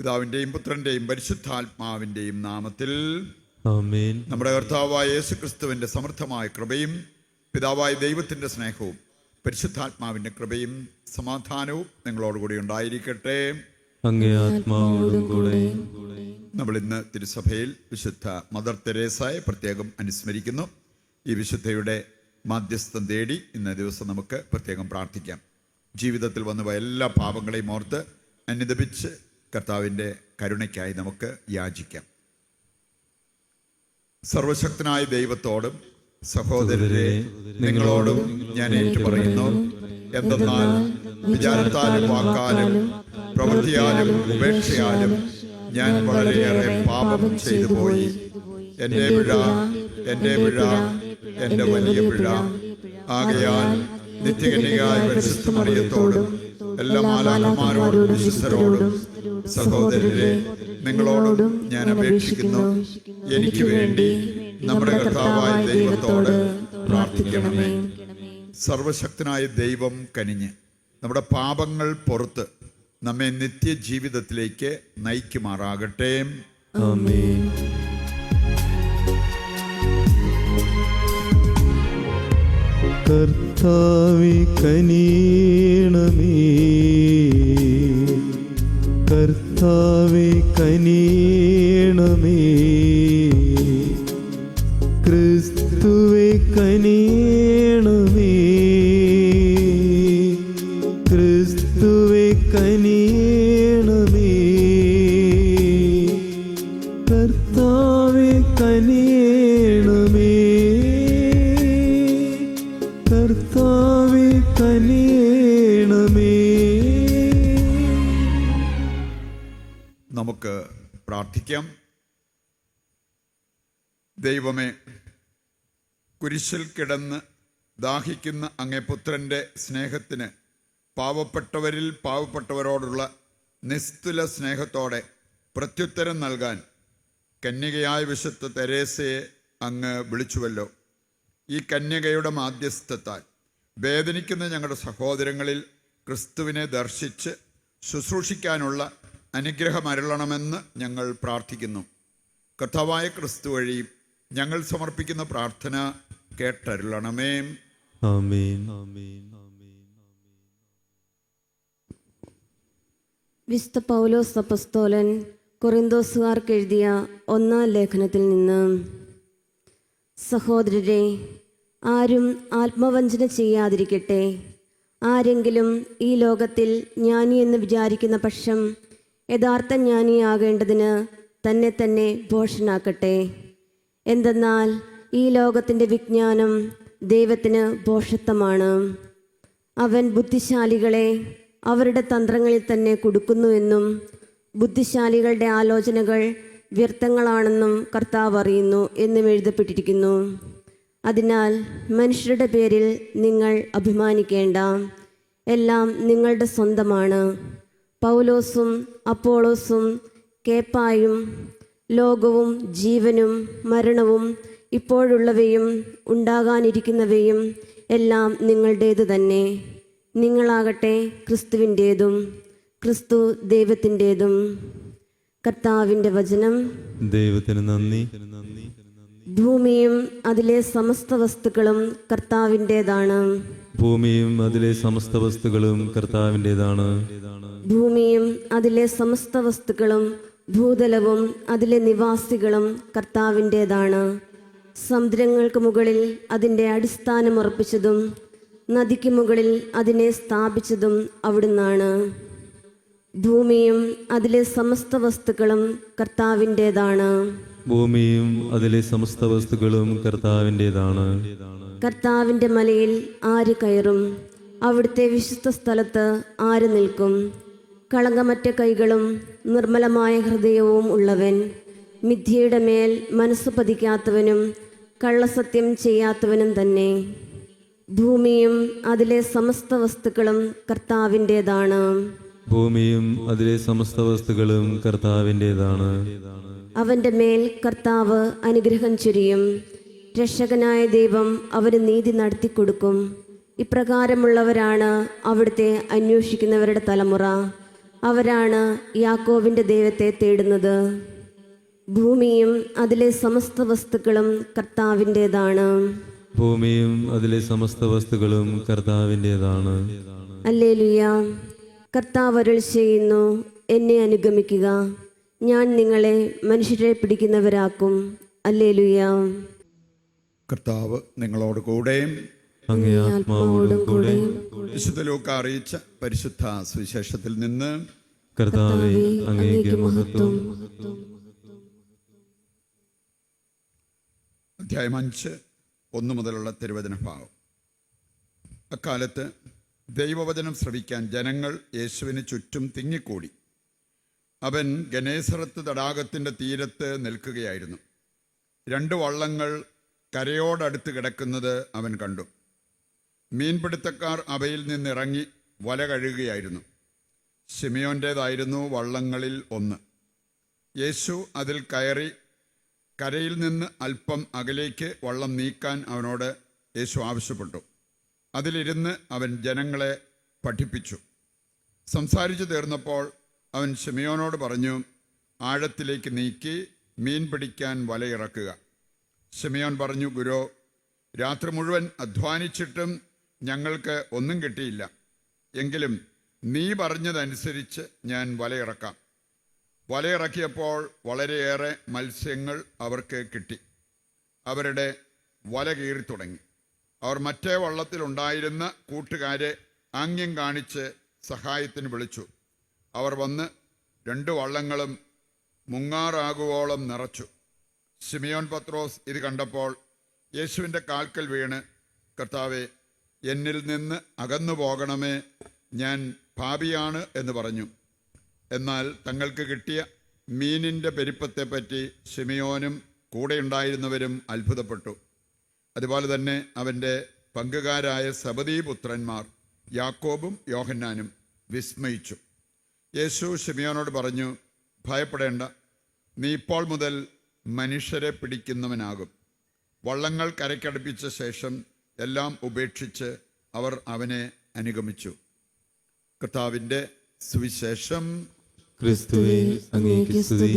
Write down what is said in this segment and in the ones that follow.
പിതാവിൻ്റെയും പുത്രൻ്റെയും പരിശുദ്ധാത്മാവിൻ്റെയും നാമത്തിൽ ആമേൻ. നമ്മുടെ കർത്താവായ യേശു ക്രിസ്തുവിൻ്റെ സമൃദ്ധമായ കൃപയും പിതാവായ ദൈവത്തിൻ്റെ സ്നേഹവും പരിശുദ്ധാത്മാവിൻ്റെ കൃപയും സമാധാനവും നിങ്ങളോടുകൂടി ഉണ്ടായിരിക്കട്ടെ. അങ്ങേ ആത്മാവോടും കൂടെ. നമ്മൾ ഇന്ന് തിരുസഭയിൽ വിശുദ്ധ മദർ തെരേസയെ പ്രത്യേകം അനുസ്മരിക്കുന്നു. ഈ വിശുദ്ധയുടെ മാധ്യസ്ഥം തേടി ഇന്ന ദിവസം നമുക്ക് പ്രത്യേകം പ്രാർത്ഥിക്കാം. ജീവിതത്തിൽ വന്നുപോയ എല്ലാ പാപങ്ങളെയും ഓർത്ത് അനുദപിച്ച് കർത്താവിൻ്റെ കരുണയ്ക്കായി നമുക്ക് യാചിക്കാം. സർവശക്തനായ ദൈവത്തോടും സഹോദരരെ നിങ്ങളോടും ഞാൻ ഏറ്റുപറയുന്നു. എന്തെന്നാൽ വിചാരത്താലും വാക്കാലും പ്രവൃത്തിയാലും ഉപേക്ഷയാലും ഞാൻ വളരെയേറെ പാപം ചെയ്തു പോയി. എൻ്റെ പിഴ, എൻ്റെ പിഴ, എൻ്റെ വലിയ പിഴ. ആകയാൽ നിത്യകന്യകയായ പരിശുദ്ധ മറിയത്തോടും എല്ലാ മാലാഖമാരോടും വിശുദ്ധരോടും സഹോദരരെ നിങ്ങളോടും ഞാൻ അപേക്ഷിക്കുന്നു, എനിക്ക് വേണ്ടി നമ്മുടെ കർത്താവായ ദൈവത്തോട് പ്രാർത്ഥിക്കണമേ. സർവശക്തനായ ദൈവം കനിഞ്ഞ് നമ്മുടെ പാപങ്ങൾ പുറത്ത് നമ്മെ നിത്യജീവിതത്തിലേക്ക് നയിക്കുമാറാകട്ടെ. ആമേൻ. കർത്താവേ കനിയണമേ, കർത്താവേ കനിയണമേ, ക്രിസ്തുവേ കനിയണമേ, ക്രിസ്തുവേ കനിയണമേ, കർത്താവേ കനിയണമേ, കർത്താവേ കനിയണമേ. നമുക്ക് പ്രാർത്ഥിക്കാം. ദൈവമേ, കുരിശിൽ കിടന്ന് ദാഹിക്കുന്ന അങ്ങേ പുത്രൻ്റെ സ്നേഹത്തിന് പാവപ്പെട്ടവരിൽ പാവപ്പെട്ടവരോടുള്ള നിസ്തുല സ്നേഹത്തോടെ പ്രത്യുത്തരം നൽകാൻ കന്യകയായ വിശുദ്ധ തെരേസയെ അങ്ങ് വിളിച്ചുവല്ലോ. ഈ കന്യകയുടെ മാധ്യസ്ഥത്താൽ വേദനിക്കുന്ന ഞങ്ങളുടെ സഹോദരങ്ങളിൽ ക്രിസ്തുവിനെ ദർശിച്ച് ശുശ്രൂഷിക്കാനുള്ള അനുഗ്രഹമരുളണമെന്ന് ഞങ്ങൾ പ്രാർത്ഥിക്കുന്നു. കർത്താവായ ക്രിസ്തു വഴി ഞങ്ങൾ സമർപ്പിക്കുന്ന പ്രാർത്ഥന കേട്ടരുളണമേ. ആമേൻ. ആമേൻ. വിശുദ്ധ പൗലോസ് അപ്പസ്തോലൻ കൊറിന്തോസുകാർക്ക് എഴുതിയ 1-ാം ലേഖനത്തിൽ നിന്ന്: സഹോദരരെ, ആരും ആത്മവഞ്ചന ചെയ്യാതിരിക്കട്ടെ. ആരെങ്കിലും ഈ ലോകത്തിൽ ജ്ഞാനി എന്ന് വിചാരിക്കുന്ന പക്ഷം യഥാർത്ഥ ജ്ഞാനിയാകേണ്ടതിന് തന്നെ തന്നെ ഭോഷനാക്കട്ടെ. എന്തെന്നാൽ ഈ ലോകത്തിൻ്റെ വിജ്ഞാനം ദൈവത്തിന് ഭോഷത്വമാണ്. അവൻ ബുദ്ധിശാലികളെ അവരുടെ തന്ത്രങ്ങളിൽ തന്നെ കുടുക്കുന്നുവെന്നും ബുദ്ധിശാലികളുടെ ആലോചനകൾ വ്യർത്ഥങ്ങളാണെന്നും കർത്താവ് അറിയുന്നു എന്നും എഴുതപ്പെട്ടിരിക്കുന്നു. അതിനാൽ മനുഷ്യരുടെ പേരിൽ നിങ്ങൾ അഭിമാനിക്കേണ്ട. എല്ലാം നിങ്ങളുടെ സ്വന്തമാണ്. പൗലോസും അപ്പോളോസും കേപ്പായും ലോകവും ജീവനും മരണവും ഇപ്പോഴുള്ളവയും ഉണ്ടാകാനിരിക്കുന്നവയും എല്ലാം നിങ്ങളുടേത് തന്നെ. നിങ്ങളാകട്ടെ ക്രിസ്തുവിൻ്റേതും ക്രിസ്തു ദൈവത്തിൻ്റേതും. കർത്താവിൻ്റെ വചനം. ദൈവത്തിന് നന്ദി. ഭൂമിയും അതിലെ സമസ്ത വസ്തുക്കളും കർത്താവിൻ്റേതാണ്. ഭൂമിയും അതിലെ സമസ്ത വസ്തുക്കളും കർത്താവിൻ്റേതാണ്. ഭൂമിയും അതിലെ സമസ്ത വസ്തുക്കളും ഭൂതലവും അതിലെ നിവാസികളും കർത്താവിൻ്റേതാണ്. സമുദ്രങ്ങൾക്ക് മുകളിൽ അതിൻ്റെ അടിസ്ഥാനം ഉറപ്പിച്ചതും നദിക്ക് മുകളിൽ അതിനെ സ്ഥാപിച്ചതും അവിടുന്നാണ്. ഭൂമിയും അതിലെ സമസ്ത വസ്തുക്കളും കർത്താവിൻ്റേതാണ്. ഭൂമിയും അതിലെ സമസ്ത വസ്തുക്കളും കർത്താവിൻ്റേതാണ്. കർത്താവിൻ്റെ മലയിൽ ആര് കയറും? അവിടുത്തെ വിശുദ്ധ സ്ഥലത്ത് ആര് നിൽക്കും? കളങ്കമറ്റ കൈകളും നിർമ്മലമായ ഹൃദയവും ഉള്ളവൻ, മിഥ്യയുടെ മേൽ മനസ്സ് പതിക്കാത്തവനും കള്ളസത്യം ചെയ്യാത്തവനും തന്നെ. ഭൂമിയും അതിലെ സമസ്ത വസ്തുക്കളും കർത്താവിൻ്റേതാണ്. ഭൂമിയും അതിലെ സമസ്ത വസ്തുക്കളും കർത്താവിൻ്റേതാണ്. അവൻ്റെ മേൽ കർത്താവ് അനുഗ്രഹം ചൊരിയും. രക്ഷകനായ ദൈവം അവന് നീതി നടത്തിക്കൊടുക്കും. ഇപ്രകാരമുള്ളവരാണ് അവിടുത്തെ അന്വേഷിക്കുന്നവരുടെ തലമുറ. അവരാണ് യാക്കോബിന്റെ ദൈവത്തെ തേടുന്നത്. ഭൂമിയും അതിലെ സമസ്ത വസ്തുക്കളും കർത്താവിൻ്റെതാണ്. ഭൂമിയും അതിലെ സമസ്ത വസ്തുക്കളും കർത്താവിൻ്റെതാണ്. ഹല്ലേലൂയ. കർത്താവ് അരുൾ ചെയ്യുന്നു, എന്നെ അനുഗമിക്കുക, ഞാൻ നിങ്ങളെ മനുഷ്യരെ പിടിക്കുന്നവരാക്കും. ഹല്ലേലൂയ. കർത്താവ് നിങ്ങളോട് കൂടെ. അങ്ങേ ആത്മാവോടും കൂടെ. വിശുദ്ധ ലൂക്ക അറിയിച്ച പരിശുദ്ധ സുവിശേഷത്തിൽ നിന്ന്. കർത്താവേ, അങ്ങേക്ക് മഹത്വം. അധ്യായം 5, 1 മുതലുള്ള തിരുവചന ഭാഗം. അക്കാലത്ത് ദൈവവചനം ശ്രവിക്കാൻ ജനങ്ങൾ യേശുവിന് ചുറ്റും തിങ്ങിക്കൂടി. അവൻ ഗനേസറത്ത് തടാകത്തിൻ്റെ തീരത്ത് നിൽക്കുകയായിരുന്നു. 2 വള്ളങ്ങൾ കരയോടടുത്ത് കിടക്കുന്നത് അവൻ കണ്ടു. മീൻപിടുത്തക്കാർ അവയിൽ നിന്നിറങ്ങി വല കഴുകുകയായിരുന്നു. ശിമയോൻ്റേതായിരുന്നു വള്ളങ്ങളിൽ ഒന്ന്. യേശു അതിൽ കയറി കരയിൽ നിന്ന് അല്പം അകലേക്ക് വള്ളം നീക്കാൻ അവനോട് യേശു ആവശ്യപ്പെട്ടു. അതിലിരുന്ന് അവൻ ജനങ്ങളെ പഠിപ്പിച്ചു. സംസാരിച്ചു തീർന്നപ്പോൾ അവൻ ശിമയോനോട് പറഞ്ഞു, ആഴത്തിലേക്ക് നീക്കി മീൻ പിടിക്കാൻ വലയിറക്കുക. ശിമയോൻ പറഞ്ഞു, ഗുരോ, രാത്രി മുഴുവൻ അധ്വാനിച്ചിട്ടും ഞങ്ങൾക്ക് ഒന്നും കിട്ടിയില്ല. എങ്കിലും നീ പറഞ്ഞതനുസരിച്ച് ഞാൻ വലയിറക്കാം. വലയിറക്കിയപ്പോൾ വളരെയേറെ മത്സ്യങ്ങൾ അവർക്ക് കിട്ടി. അവരുടെ വല കീറി തുടങ്ങി. അവർ മറ്റേ വള്ളത്തിലുണ്ടായിരുന്ന കൂട്ടുകാരെ ആംഗ്യം കാണിച്ച് സഹായത്തിന് വിളിച്ചു. അവർ വന്ന് 2 വള്ളങ്ങളും മുങ്ങാറാകുവോളം നിറച്ചു. ശിമയോൻ പത്രോസ് ഇത് കണ്ടപ്പോൾ യേശുവിൻ്റെ കാൽക്കൽ വീണ്, കർത്താവേ, എന്നിൽ നിന്ന് അകന്നു പോകണമേ, ഞാൻ പാപിയാണ് എന്ന് പറഞ്ഞു. എന്നാൽ തങ്ങൾക്ക് കിട്ടിയ മീനിൻ്റെ പെരുപ്പത്തെപ്പറ്റി ശിമയോനും കൂടെയുണ്ടായിരുന്നവരും അത്ഭുതപ്പെട്ടു. അതുപോലെ തന്നെ അവൻ്റെ പങ്കുകാരായ സബദീപുത്രന്മാർ യാക്കോബും യോഹന്നാനും വിസ്മയിച്ചു. യേശു ശിമയോനോട് പറഞ്ഞു, ഭയപ്പെടേണ്ട, നീ ഇപ്പോൾ മുതൽ മനുഷ്യരെ പിടിക്കുന്നവനാകും. വള്ളങ്ങൾ കരയ്ക്കടുപ്പിച്ച ശേഷം എല്ലാം ഉപേക്ഷിച്ച് അവർ അവനെ അനുഗമിച്ചു. കർത്താവിൻ്റെ സുവിശേഷം. ക്രിസ്തുവേ, അങ്ങേക്ക് സ്തുതി.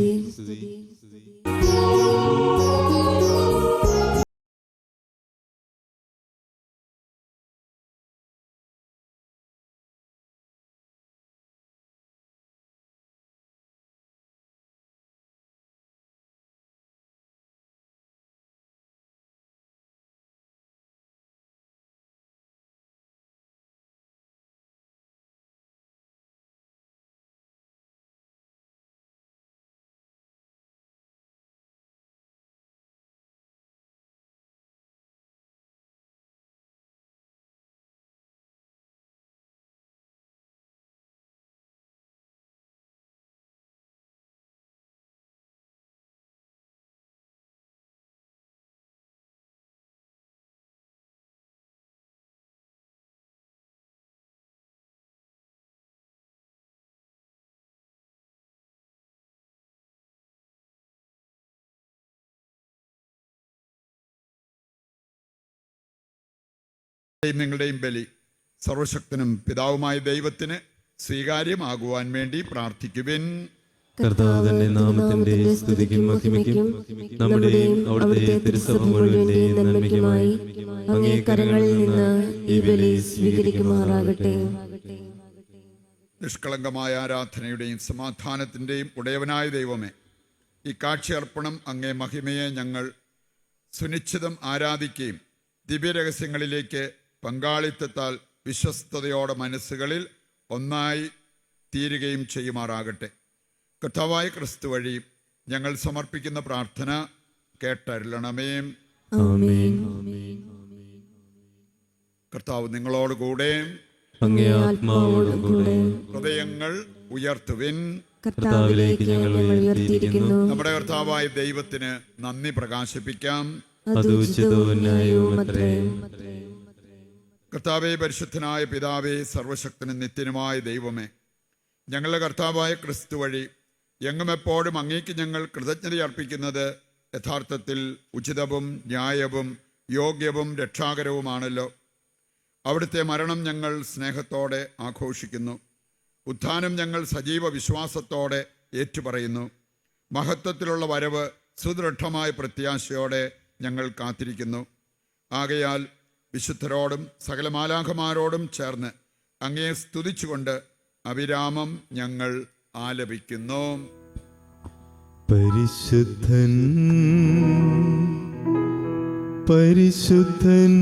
നിങ്ങളുടെയും ബലി സർവശക്തനും പിതാവുമായ ദൈവത്തിന് സ്വീകാര്യമാകുവാൻ വേണ്ടി പ്രാർത്ഥിക്കുവിൻ. കർത്താവ് തന്റെ നാമത്തിന്റെ സ്തുതിക്കും മഹിമയ്ക്കും നമ്മുടെയും അവിടുത്തെ തിരുസഭ മുഴുവന്റെയും നന്മയ്ക്കുമായി അങ്ങേ കരങ്ങളിൽ നിന്ന് ഈ ബലി സ്വീകരിക്കുമാറാകട്ടെ. നിഷ്കളങ്കമായ ആരാധനയുടെയും സമാധാനത്തിൻ്റെയും ഉടയവനായ ദൈവമേ, ഈ കാഴ്ചയർപ്പണം അങ്ങേ മഹിമയെ ഞങ്ങൾ സുനിശ്ചിതം ആരാധിക്കുകയും ദിവ്യരഹസ്യങ്ങളിലേക്ക് പങ്കാളിത്തത്താൽ വിശ്വസ്തയോടെ മനസ്സുകളിൽ ഒന്നായി തീരുകയും ചെയ്യുമാറാകട്ടെ. കർത്താവായ ക്രിസ്തു വഴി ഞങ്ങൾ സമർപ്പിക്കുന്ന പ്രാർത്ഥന കേട്ടരുളണമേ. ആമേൻ. കർത്താവ് നിങ്ങളോട് കൂടെ. അങ്ങേ ആത്മാവോടും കൂടെ. ഹൃദയങ്ങൾ ഉയർത്തുവിൻ. കർത്താവിലേക്ക് ഞങ്ങൾ ഉയർത്തിയിരിക്കുന്നു. നമ്മുടെ കർത്താവായ ദൈവത്തിന് നന്ദി പ്രകാശിപ്പിക്കാം. അത് ഉചിതവും ന്യായവുമത്രേ. കർത്താവേ, പരിശുദ്ധനായ പിതാവേ, സർവശക്തനും നിത്യനുമായ ദൈവമേ, ഞങ്ങളുടെ കർത്താവായ ക്രിസ്തു വഴി എങ്ങും എപ്പോഴും അങ്ങേക്ക് ഞങ്ങൾ കൃതജ്ഞത അർപ്പിക്കുന്നത് യഥാർത്ഥത്തിൽ ഉചിതവും ന്യായവും യോഗ്യവും രക്ഷാകരവുമാണല്ലോ. അവിടുത്തെ മരണം ഞങ്ങൾ സ്നേഹത്തോടെ ആഘോഷിക്കുന്നു. ഉത്ഥാനം ഞങ്ങൾ സജീവ വിശ്വാസത്തോടെ ഏറ്റുപറയുന്നു. മഹത്വത്തിലുള്ള വരവ് സുദൃഢമായ പ്രത്യാശയോടെ ഞങ്ങൾ കാത്തിരിക്കുന്നു. ആകയാൽ വിശുദ്ധരോടും സകല മാലാഖമാരോടും ചേർന്ന് അങ്ങയെ സ്തുതിച്ചുകൊണ്ട് അവിരാമം ഞങ്ങൾ ആലപിക്കുന്നു. പരിശുദ്ധൻ പരിശുദ്ധൻ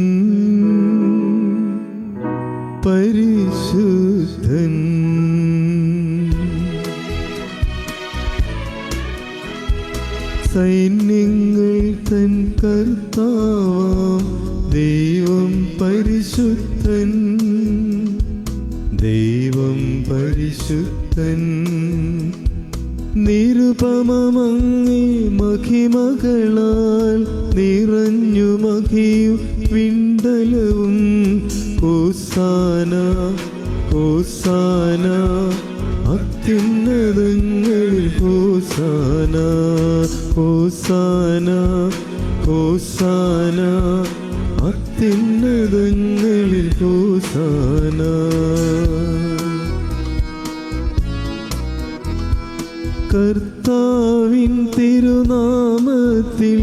പരിശുദ്ധൻ. സൈന്യങ്ങൾ തൻ കർത്താവാം ദൈവം പരിശുദ്ധൻ, ദൈവം പരിശുദ്ധൻ. നിരുപമമങ്ങേ മഹിമകളാൽ നിറഞ്ഞു മഹിയും വിണ്ടലവും. ഹോസാന ഹോസാന അത്യുന്നതങ്ങളിൽ ഹോസാന, ഹോസാന ഹോസാന അത്യുന്നതങ്ങളിൽ ഹോസാന. കർത്താവിൻ തിരുനാമത്തിൽ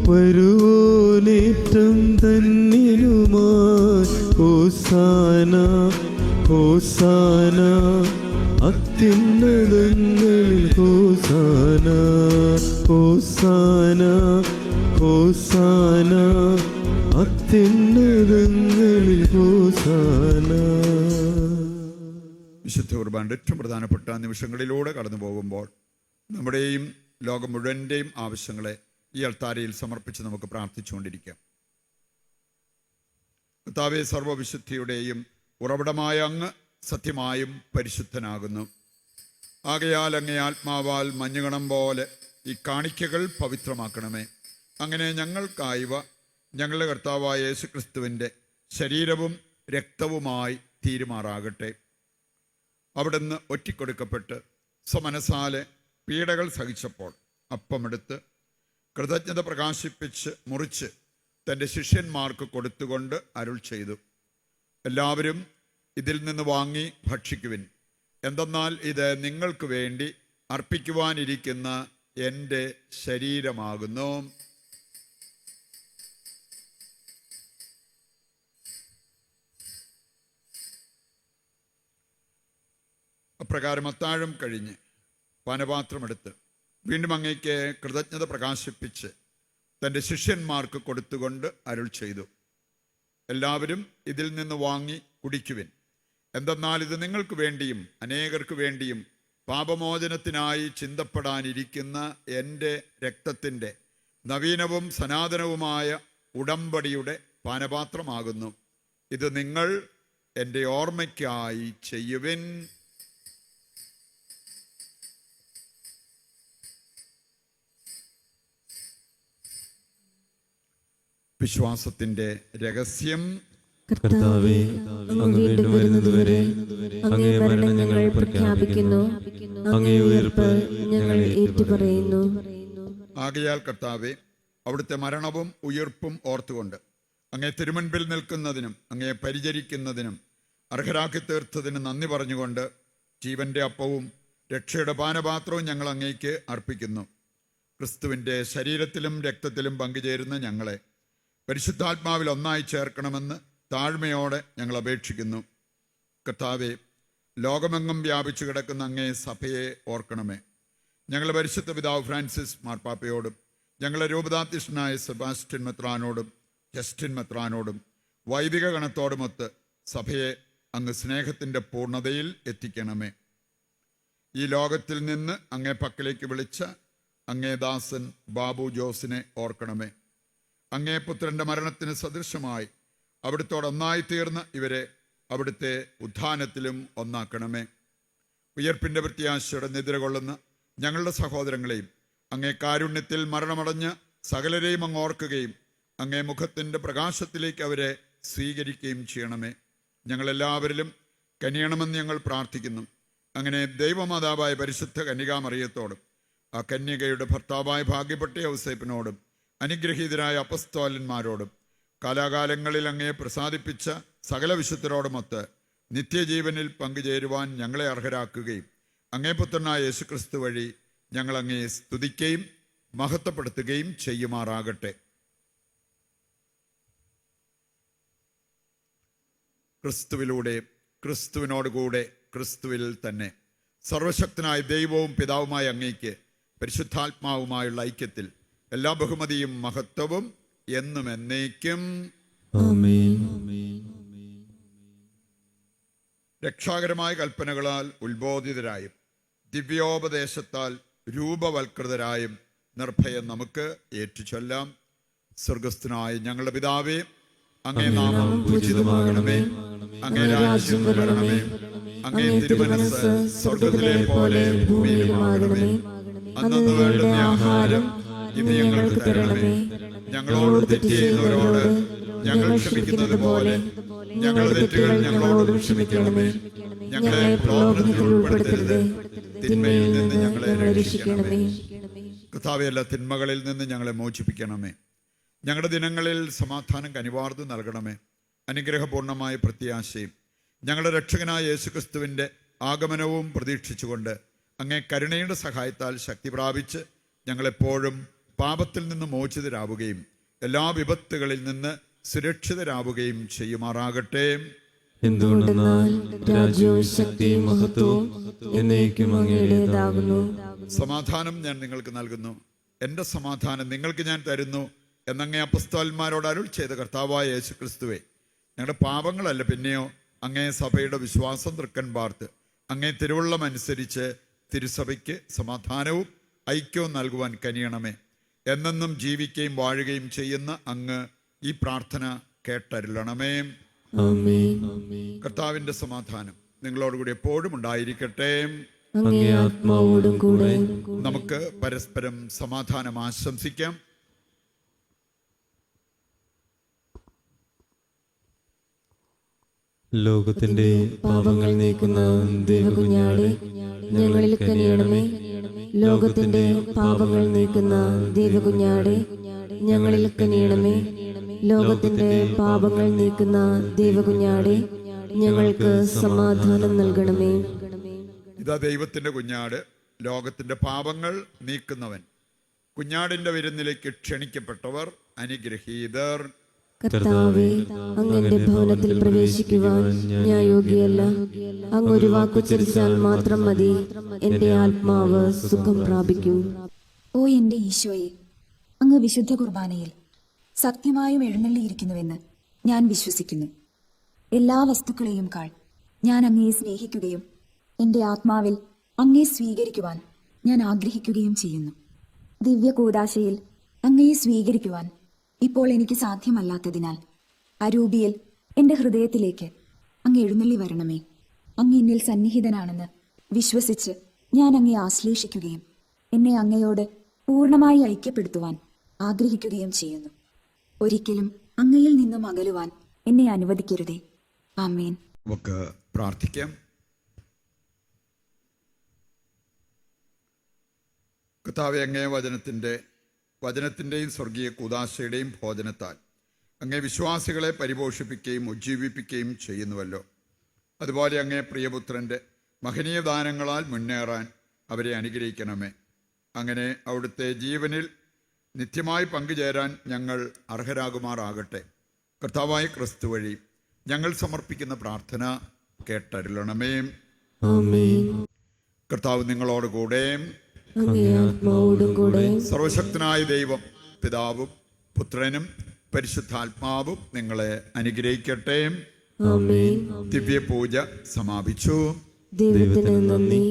വരുവോനേറ്റം ധന്യനുമായി. ഹോസാന ഹോസാന അത്യുന്നതങ്ങളിൽ ഹോസാന, ഹോസാന ഹോസാന അത്യുന്നതങ്ങളിൽ ഹോസാന. വിശുദ്ധ കുർബാനയുടെ ഏറ്റവും പ്രധാനപ്പെട്ട നിമിഷങ്ങളിലൂടെ കടന്നു പോകുമ്പോൾ നമ്മുടെയും ലോകം മുഴുവൻ്റെയും ആവശ്യങ്ങളെ ഈ അൾത്താരയിൽ സമർപ്പിച്ച് നമുക്ക് പ്രാർത്ഥിച്ചുകൊണ്ടിരിക്കാം. കർത്താവേ, സർവ്വവിശുദ്ധിയുടെയും ഉറവിടമായ അങ്ങ് സത്യമായും പരിശുദ്ധനാകുന്നു. ആകയാൽ അങ്ങേ ആത്മാവാൽ മഞ്ഞുകണം പോലെ ഈ കാണിക്കകൾ പവിത്രമാക്കണമേ. അങ്ങനെ ഞങ്ങൾക്കായവ ഞങ്ങളുടെ കർത്താവായ യേശുക്രിസ്തുവിൻ്റെ ശരീരവും രക്തവുമായി തീരുമാറാകട്ടെ. അവിടുന്ന് ഒറ്റിക്കൊടുക്കപ്പെട്ട് സ്വമനസാലെ പീഡകൾ സഹിച്ചപ്പോൾ അപ്പമെടുത്ത് കൃതജ്ഞത പ്രകാശിപ്പിച്ച് മുറിച്ച് തൻ്റെ ശിഷ്യന്മാർക്ക് കൊടുത്തുകൊണ്ട് അരുൾ ചെയ്തു, എല്ലാവരും ഇതിൽ നിന്ന് വാങ്ങി ഭക്ഷിക്കുവിൻ. എന്തെന്നാൽ ഇത് നിങ്ങൾക്ക് വേണ്ടി അർപ്പിക്കുവാനിരിക്കുന്ന എൻ്റെ ശരീരമാകുന്നു. അപ്രകാരം അത്താഴം കഴിഞ്ഞ് പാനപാത്രമെടുത്ത് വീണ്ടും അങ്ങേക്ക് കൃതജ്ഞത പ്രകാശിപ്പിച്ച് തൻ്റെ ശിഷ്യന്മാർക്ക് കൊടുത്തുകൊണ്ട് അരുൾ ചെയ്തു, എല്ലാവരും ഇതിൽ നിന്ന് വാങ്ങി കുടിക്കുവിൻ. എന്തെന്നാൽ ഇത് നിങ്ങൾക്ക് വേണ്ടിയും അനേകർക്ക് വേണ്ടിയും പാപമോചനത്തിനായി ചിന്തപ്പെടാനിരിക്കുന്ന എൻ്റെ രക്തത്തിൻ്റെ നവീനവും സനാതനവുമായ ഉടമ്പടിയുടെ പാനപാത്രമാകുന്നു. ഇത് നിങ്ങൾ എൻ്റെ ഓർമ്മയ്ക്കായി ചെയ്യുവിൻ. വിശ്വാസത്തിന്റെ രഹസ്യം. കർത്താവേ, അങ്ങ് വീണ്ടും വരുന്നതുവരെ അങ്ങേ മരണം ഞങ്ങൾ പ്രഖ്യാപിക്കുന്നു, അങ്ങേ ഉയർപ്പ് ഞങ്ങൾ ഏറ്റുപറയുന്നു. ആകയാൽ കർത്താവേ, അവിടുത്തെ മരണവും ഉയർപ്പും ഓർത്തുകൊണ്ട് അങ്ങേ തിരുമുൻപിൽ നിൽക്കുന്നതിനും അങ്ങേ പരിചരിക്കുന്നതിനും അർഹരാക്കി തീർത്തതിന് നന്ദി പറഞ്ഞുകൊണ്ട് ജീവന്റെ അപ്പവും രക്ഷയുടെ പാനപാത്രവും ഞങ്ങൾ അങ്ങേക്ക് അർപ്പിക്കുന്നു. ക്രിസ്തുവിൻ്റെ ശരീരത്തിലും രക്തത്തിലും പങ്കുചേരുന്ന ഞങ്ങളെ പരിശുദ്ധാത്മാവിൽ ഒന്നായി ചേർക്കണമെന്ന് താഴ്മയോടെ ഞങ്ങൾ അപേക്ഷിക്കുന്നു. കർത്താവേ, ലോകമെങ്ങും വ്യാപിച്ചു കിടക്കുന്ന അങ്ങേ സഭയെ ഓർക്കണമേ. ഞങ്ങളുടെ പരിശുദ്ധ പിതാവ് ഫ്രാൻസിസ് മാർപ്പാപ്പയോടും ഞങ്ങളുടെ രൂപതാധ്യക്ഷനായ സെബാസ്റ്റ്യൻ മെത്രാനോടും ജസ്റ്റിൻ മെത്രാനോടും വൈദിക ഗണത്തോടുമൊത്ത് സഭയെ അങ്ങ് സ്നേഹത്തിൻ്റെ പൂർണ്ണതയിൽ എത്തിക്കണമേ. ഈ ലോകത്തിൽ നിന്ന് അങ്ങേ പക്കലേക്ക് വിളിച്ച അങ്ങേ ദാസൻ ബാബു ജോസിനെ ഓർക്കണമേ. അങ്ങേ പുത്രൻ്റെ മരണത്തിന് സദൃശമായി അവിടുത്തോടൊന്നായി തീർന്ന ഇവരെ അവിടുത്തെ ഉത്ഥാനത്തിലും ഒന്നാക്കണമേ. ഉയർപ്പിൻ്റെ പ്രത്യാശയുടെ നിദ്രകൊള്ളുന്ന ഞങ്ങളുടെ സഹോദരങ്ങളെയും അങ്ങേ കാരുണ്യത്തിൽ മരണമടഞ്ഞ് സകലരെയും അങ്ങ് ഓർക്കുകയും അങ്ങേ മുഖത്തിൻ്റെ പ്രകാശത്തിലേക്ക് അവരെ സ്വീകരിക്കുകയും ചെയ്യണമേ. ഞങ്ങളെല്ലാവരിലും കനിയണമെന്ന് ഞങ്ങൾ പ്രാർത്ഥിക്കുന്നു. അങ്ങനെ ദൈവമാതാവായ പരിശുദ്ധ കന്യകാമറിയത്തോടും ആ കന്യകയുടെ ഭർത്താവായ ഭാഗ്യപ്പെട്ട ഔസേപ്പിനോടും അനുഗ്രഹീതരായ അപ്പസ്തോലന്മാരോടും കാലാകാലങ്ങളിൽ അങ്ങയെ പ്രസാദിപ്പിച്ച സകല വിശുദ്ധരോടുമൊത്ത് നിത്യജീവനിൽ പങ്കുചേരുവാൻ ഞങ്ങളെ അർഹരാക്കുകയും അങ്ങേ പുത്രനായ യേശുക്രിസ്തു വഴി ഞങ്ങൾ അങ്ങയെ സ്തുതിക്കുകയും മഹത്വപ്പെടുത്തുകയും ചെയ്യുമാറാകട്ടെ. ക്രിസ്തുവിലൂടെ, ക്രിസ്തുവിനോടുകൂടെ, ക്രിസ്തുവിൽ തന്നെ സർവശക്തനായ ദൈവവും പിതാവുമായ അങ്ങേക്ക് പരിശുദ്ധാത്മാവുമായുള്ള ഐക്യത്തിൽ എല്ലാ ബഹുമതിയും മഹത്വവും എന്നും എന്നേക്കും ആമേൻ. രക്ഷാകരമായ കൽപ്പനകളാൽ ഉത്ബോധിതരായും ദിവ്യോപദേശത്താൽ രൂപവൽകൃതരായും നിർഭയം നമുക്ക് ഏറ്റുചൊല്ലാം. സ്വർഗസ്ഥനായ ഞങ്ങളുടെ പിതാവേ, അങ്ങേ നാമം പൂജിതമാകണമേ, അങ്ങേ രാജ്യം വരണമേ, അങ്ങേ തിരുമനസ്സ് സ്വർഗത്തിലെ പോലെ ഭൂമിയിലുമാകണമേ. അന്നു വേണ്ടുന്ന ആഹാരം ഇന്ന് ഞങ്ങൾക്ക് തരണമേ. ഞങ്ങളോട് തെറ്റ് ചെയ്യുന്നവരോട് ഞങ്ങൾ ക്ഷമിക്കുന്നത് പോലെ ഞങ്ങളുടെ തെറ്റുകൾ ഞങ്ങളോട് ക്ഷമിക്കണമേ. ഞങ്ങളെ പ്രലോഭനത്തിൽ ഉൾപ്പെടുത്തരുത്, തിന്മയിൽ നിന്ന് ഞങ്ങളെ രക്ഷിക്കണമേ. കർത്താവേ, എല്ലാ തിന്മകളിൽ നിന്ന് ഞങ്ങളെ മോചിപ്പിക്കണമേ. ഞങ്ങളുടെ ദിനങ്ങളിൽ സമാധാനം കനിവാർന്നു നൽകണമേ. അനുഗ്രഹപൂർണമായ പ്രത്യാശയും ഞങ്ങളുടെ രക്ഷകനായ യേശുക്രിസ്തുവിൻ്റെ ആഗമനവും പ്രതീക്ഷിച്ചുകൊണ്ട് അങ്ങേ കരുണയുടെ സഹായത്താൽ ശക്തി പ്രാപിച്ച് ഞങ്ങളെപ്പോഴും പാപത്തിൽ നിന്ന് മോചിതരാവുകയും എല്ലാ വിപത്തുകളിൽ നിന്ന് സുരക്ഷിതരാവുകയും ചെയ്യുമാറാകട്ടെ. എന്തുകൊണ്ടെന്നാൽ രാജ്യവും ശക്തിയും മഹത്വവും എന്നേക്കും അങ്ങയുടേതാകുന്നു. സമാധാനം ഞാൻ നിങ്ങൾക്ക് നൽകുന്നു, എൻ്റെ സമാധാനം നിങ്ങൾക്ക് ഞാൻ തരുന്നു എന്നങ്ങേ അപ്പസ്തോലന്മാരോട് അരുൾ ചെയ്ത കർത്താവായ യേശുക്രിസ്തുവേ, ഞങ്ങളുടെ പാപങ്ങളല്ല പിന്നെയോ അങ്ങേ സഭയുടെ വിശ്വാസം തൃക്കൻ പാർത്ത് അങ്ങേ തിരുവുള്ളം അനുസരിച്ച് തിരുസഭയ്ക്ക് സമാധാനവും ഐക്യവും നൽകുവാൻ കനിയണമേ. എന്നെന്നും ജീവിക്കുകയും വാഴുകയും ചെയ്യുന്ന അങ്ങ് ഈ പ്രാർത്ഥന കേട്ടരുളണമേ. ആമേൻ. കർത്താവിൻ്റെ സമാധാനം നിങ്ങളോടുകൂടി എപ്പോഴും ഉണ്ടായിരിക്കട്ടെ. അങ്ങേ ആത്മാവോടും കൂടെ. നമുക്ക് പരസ്പരം സമാധാനം ആശംസിക്കാം. ലോകത്തിന്റെ പാപങ്ങൾ നീക്കുന്ന ദൈവകുഞ്ഞാടെ ഞങ്ങളിൽ കനിയണമേ. ലോകത്തിന്റെ പാപങ്ങൾ നീക്കുന്ന ദൈവകുഞ്ഞാടെ ഞങ്ങളിൽ കനിയണമേ. ലോകത്തിന്റെ പാപങ്ങൾ നീക്കുന്ന ദൈവകുഞ്ഞാടെ ഞങ്ങൾക്ക് സമാധാനം നൽകണമേ. ഇതാ ദൈവത്തിന്റെ കുഞ്ഞാട്, ലോകത്തിന്റെ പാപങ്ങൾ നീക്കുന്നവൻ. കുഞ്ഞാടിന്റെ വിരുന്നിലേക്ക് ക്ഷണിക്കപ്പെട്ടവർ അനുഗ്രഹീതർ. കർത്താവേ, അങ്ങന്റെ ഭവനത്തിൽ പ്രവേശിക്കുവാൻ ഞാൻ യോഗ്യയല്ല. അങ്ങ് ഒരു വാക്കുച്ചരിച്ചാൽ മാത്രം മതി, എന്റെ ആത്മാവ് സുഖം പ്രാപിക്കും. ഓ എന്റെ ഈശോയെ, അങ്ങ് വിശുദ്ധ കുർബാനയിൽ സത്യമായും എഴുന്നള്ളിയിരിക്കുന്നുവെന്ന് ഞാൻ വിശ്വസിക്കുന്നു. എല്ലാ വസ്തുക്കളെയും കാൾ ഞാൻ അങ്ങയെ സ്നേഹിക്കുകയും എന്റെ ആത്മാവിൽ അങ്ങയെ സ്വീകരിക്കുവാൻ ഞാൻ ആഗ്രഹിക്കുകയും ചെയ്യുന്നു. ദിവ്യ കൂദാശയിൽ അങ്ങയെ സ്വീകരിക്കുവാൻ ഇപ്പോൾ എനിക്ക് സാധ്യമല്ലാത്തതിനാൽ അരൂപിയിൽ എന്റെ ഹൃദയത്തിലേക്ക് അങ്ങ് എഴുന്നള്ളി വരണമേ. അങ്ങ് എന്നിൽ സന്നിഹിതനാണെന്ന് വിശ്വസിച്ച് ഞാൻ അങ്ങയെ ആശ്ലേഷിക്കുകയും എന്നെ അങ്ങയോട് പൂർണ്ണമായി ഐക്യപ്പെടുത്തുവാൻ ആഗ്രഹിക്കുകയും ചെയ്യുന്നു. ഒരിക്കലും അങ്ങയിൽ നിന്നും അകലുവാൻ എന്നെ അനുവദിക്കരുതേ. ആമേൻ. നമുക്ക് പ്രാർത്ഥിക്കാം. കർത്താവേ, അങ്ങേ വചനത്തിൻ്റെയും സ്വർഗീയ കൂദാശയുടെയും ഭോജനത്താൽ അങ്ങേ വിശ്വാസികളെ പരിപോഷിപ്പിക്കുകയും ഉജ്ജീവിപ്പിക്കുകയും ചെയ്യുന്നുവല്ലോ. അതുപോലെ അങ്ങേ പ്രിയപുത്രൻ്റെ മഹനീയ ദാനങ്ങളാൽ മുന്നേറാൻ അവരെ അനുഗ്രഹിക്കണമേ. അങ്ങനെ അവിടുത്തെ ജീവനിൽ നിത്യമായി പങ്കുചേരാൻ ഞങ്ങൾ അർഹരാകുമാറാകട്ടെ. കർത്താവായ ക്രിസ്തു വഴി ഞങ്ങൾ സമർപ്പിക്കുന്ന പ്രാർത്ഥന കേട്ടരുളണമേ. ആമേൻ. കർത്താവ് നിങ്ങളോടുകൂടെ. അങ്ങേ ആത്മാവോടും കൂടെ. സർവശക്തനായ ദൈവം പിതാവും പുത്രനും പരിശുദ്ധാത്മാവും നിങ്ങളെ അനുഗ്രഹിക്കട്ടെ. ആമേൻ. ദിവ്യ പൂജ സമാപിച്ചു. ദൈവത്തിന് നന്ദി.